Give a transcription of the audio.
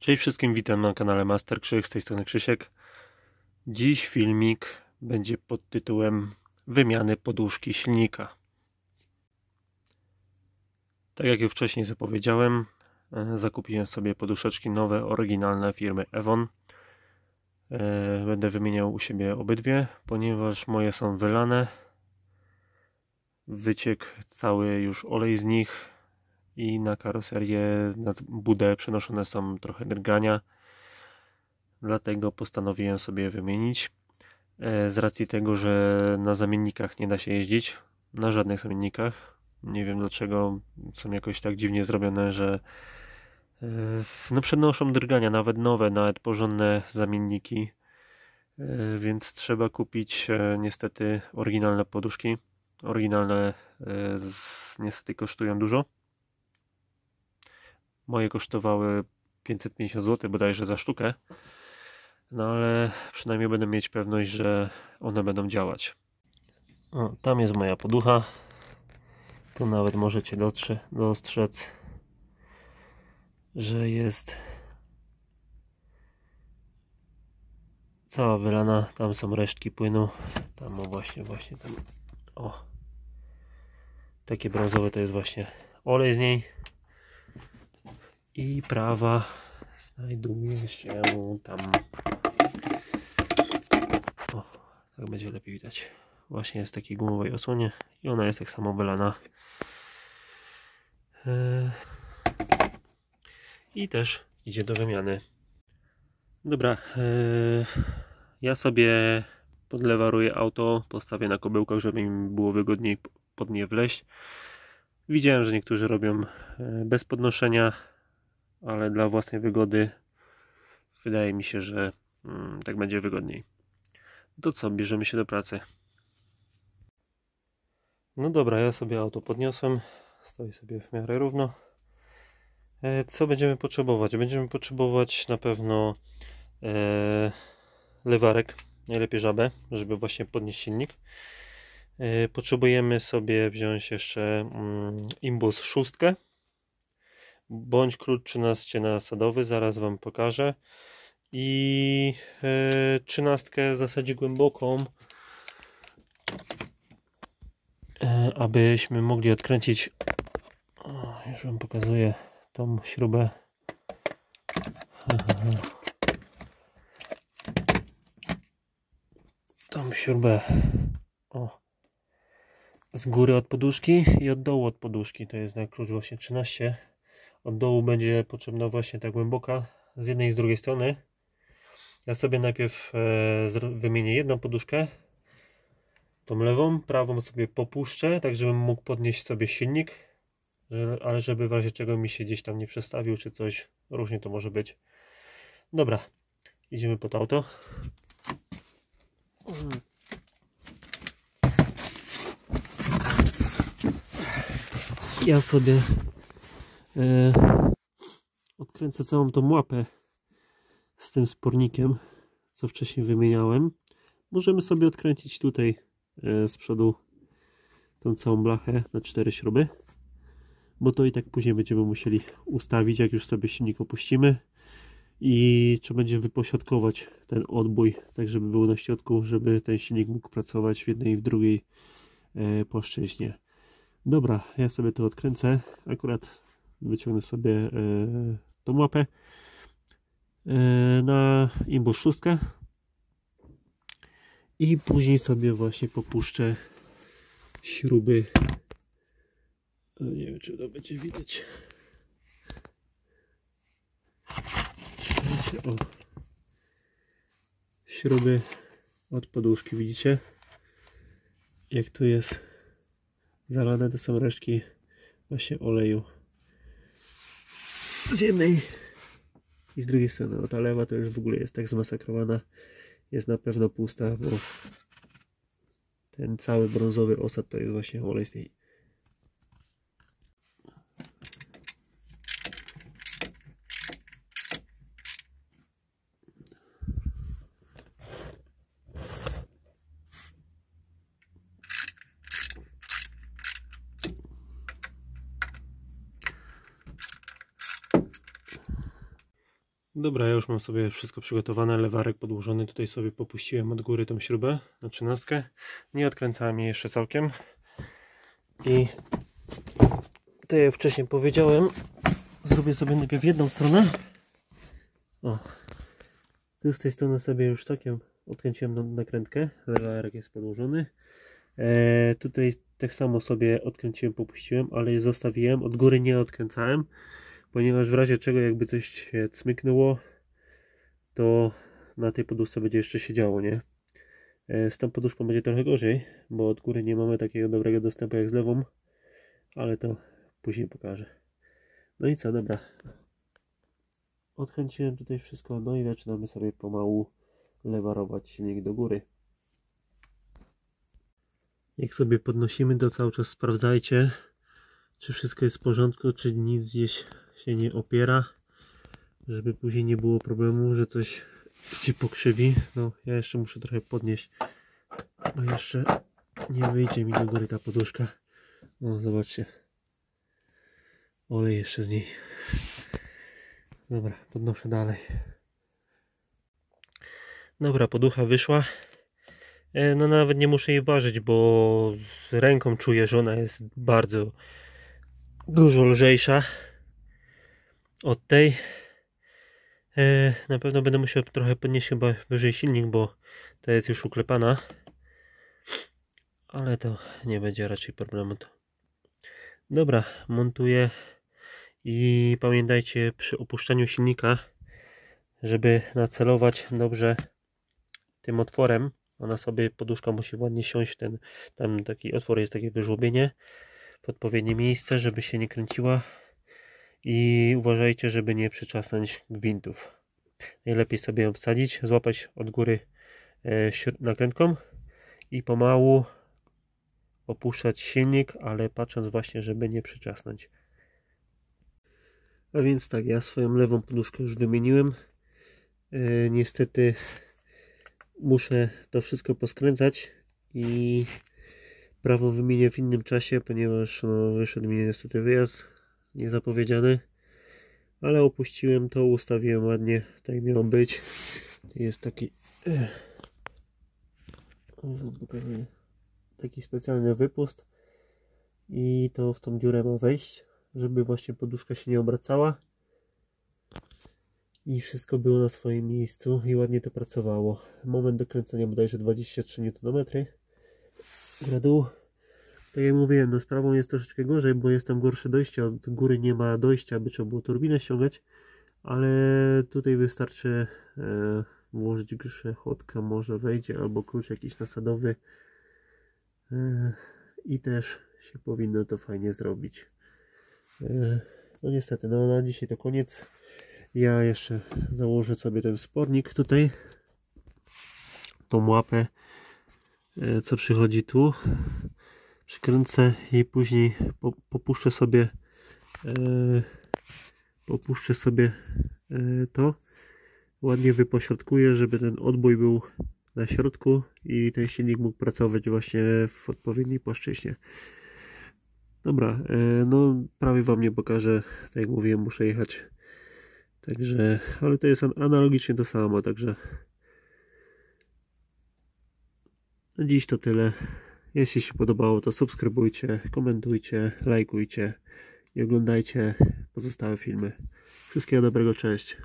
Cześć wszystkim, witam na kanale Master Krzyk, z tej strony Krzysiek. Dziś filmik będzie pod tytułem wymiany poduszki silnika. Tak jak już wcześniej zapowiedziałem, zakupiłem sobie poduszeczki nowe, oryginalne firmy Ewon. Będę wymieniał u siebie obydwie, ponieważ moje są wylane. Wyciekł cały już olej z nich i na karoserię, na budę przenoszone są trochę drgania. Dlatego postanowiłem sobie wymienić. Z racji tego, że na zamiennikach nie da się jeździć, na żadnych zamiennikach. Nie wiem dlaczego są jakoś tak dziwnie zrobione, że no przenoszą drgania, nawet nowe, nawet porządne zamienniki. Więc trzeba kupić niestety oryginalne poduszki. Oryginalne niestety kosztują dużo. Moje kosztowały 550 zł bodajże za sztukę. No ale przynajmniej będę mieć pewność, że one będą działać. O, tam jest moja poducha. Tu nawet możecie dostrzec, że jest cała wylana. Tam są resztki płynu. Tam właśnie tam. O, takie brązowe to jest właśnie olej z niej. I prawa znajduje się tam. O, tak będzie lepiej widać. Właśnie jest w takiej gumowej osłonie i ona jest tak samo wylana. I też idzie do wymiany. Dobra, ja sobie podlewaruję auto, postawię na kobyłkach, żeby mi było wygodniej pod nie wleźć. Widziałem, że niektórzy robią bez podnoszenia, ale dla własnej wygody wydaje mi się, że tak będzie wygodniej. To co, bierzemy się do pracy. No dobra, ja sobie auto podniosłem, stoi sobie w miarę równo. Co będziemy potrzebować? Będziemy potrzebować na pewno lewarek, najlepiej żabę, żeby właśnie podnieść silnik. Potrzebujemy sobie wziąć jeszcze imbus 6 bądź klucz 13 nasadowy, zaraz Wam pokażę. I 13 w zasadzie głęboką, abyśmy mogli odkręcić, już Wam pokazuję tą śrubę. Tą śrubę z góry od poduszki i od dołu od poduszki, to jest na klucz właśnie 13. Od dołu będzie potrzebna właśnie ta głęboka z jednej i z drugiej strony. Ja sobie najpierw wymienię jedną poduszkę, tą lewą, prawą sobie popuszczę, tak żebym mógł podnieść sobie silnik, ale żeby w razie czego mi się gdzieś tam nie przestawił czy coś, różnie to może być. Dobra, idziemy pod auto. Ja sobie odkręcę całą tą łapę z tym spornikiem, co wcześniej wymieniałem. Możemy sobie odkręcić tutaj z przodu tą całą blachę na 4 śruby, bo to i tak później będziemy musieli ustawić, jak już sobie silnik opuścimy, i trzeba będzie wypośrodkować ten odbój, tak żeby był na środku, żeby ten silnik mógł pracować w jednej i w drugiej płaszczyźnie. Dobra, ja sobie to odkręcę, akurat wyciągnę sobie tą łapę na imbus 6 i później sobie właśnie popuszczę śruby. Nie wiem, czy to będzie widać. O, śruby od poduszki, widzicie? Jak tu jest zalane, to są resztki właśnie oleju z jednej i z drugiej strony. O, ta lewa to już w ogóle jest tak zmasakrowana, jest na pewno pusta, bo ten cały brązowy osad to jest właśnie olej z niej. Dobra, ja już mam sobie wszystko przygotowane, lewarek podłożony, tutaj sobie popuściłem od góry tą śrubę na 13. Nie odkręcałem jej jeszcze całkiem. I to jak wcześniej powiedziałem, zrobię sobie najpierw jedną stronę. O, tu z tej strony sobie już całkiem odkręciłem nakrętkę, lewarek jest podłożony. Tutaj tak samo sobie odkręciłem, popuściłem, ale zostawiłem, od góry nie odkręcałem, ponieważ w razie czego jakby coś się cmyknęło, to na tej poduszce będzie jeszcze siedziało, nie? Z tą poduszką będzie trochę gorzej, bo od góry nie mamy takiego dobrego dostępu jak z lewą, ale to później pokażę. No i co, dobra. Odkręciłem tutaj wszystko, no i zaczynamy sobie pomału lewarować silnik do góry. Jak sobie podnosimy, to cały czas sprawdzajcie, czy wszystko jest w porządku, czy nic gdzieś się nie opiera, żeby później nie było problemu, że coś się pokrzywi. No, ja jeszcze muszę trochę podnieść, bo jeszcze nie wyjdzie mi do góry ta poduszka. No, zobaczcie. Olej jeszcze z niej. Dobra, podnoszę dalej. Dobra, poducha wyszła. No nawet nie muszę jej ważyć, bo z ręką czuję, że ona jest bardzo dużo lżejsza od tej. Na pewno będę musiał trochę podnieść chyba wyżej silnik, bo to jest już uklepana. Ale to nie będzie raczej problemu. Dobra, montuję i pamiętajcie przy opuszczaniu silnika, żeby nacelować dobrze tym otworem. Ona sobie, poduszka musi ładnie siąść w ten, tam taki otwór jest, takie wyżłobienie w odpowiednie miejsce, żeby się nie kręciła. I uważajcie, żeby nie przyczasnąć gwintów. Najlepiej sobie ją wsadzić, złapać od góry nakrętką i pomału opuszczać silnik, ale patrząc właśnie, żeby nie przyczasnąć. A więc tak, ja swoją lewą poduszkę już wymieniłem. Niestety muszę to wszystko poskręcać i prawą wymienię w innym czasie, ponieważ no, wyszedł mi niestety wyjazd niezapowiedziany, ale opuściłem to, ustawiłem ładnie, tak miało być. Jest taki taki specjalny wypust i to w tą dziurę ma wejść, żeby właśnie poduszka się nie obracała i wszystko było na swoim miejscu i ładnie to pracowało. Moment dokręcenia bodajże 23 Nm na dół. Tak jak mówiłem, no sprawą jest troszeczkę gorzej, bo jest tam gorsze dojście, od góry nie ma dojścia, by trzeba było turbinę ściągać, ale tutaj wystarczy włożyć grzechotka, może wejdzie, albo klucz jakiś nasadowy i też się powinno to fajnie zrobić. No niestety, no na dzisiaj to koniec. Ja jeszcze założę sobie ten wspornik tutaj, tą łapę, co przychodzi tu, przykręcę i później popuszczę sobie to, ładnie wypośrodkuję, żeby ten odbój był na środku i ten silnik mógł pracować właśnie w odpowiedniej płaszczyźnie. Dobra, no prawie wam nie pokażę, tak jak mówiłem, muszę jechać, także, ale to jest analogicznie to samo, także na dziś to tyle. Jeśli się podobało, to subskrybujcie, komentujcie, lajkujcie i oglądajcie pozostałe filmy. Wszystkiego dobrego, cześć.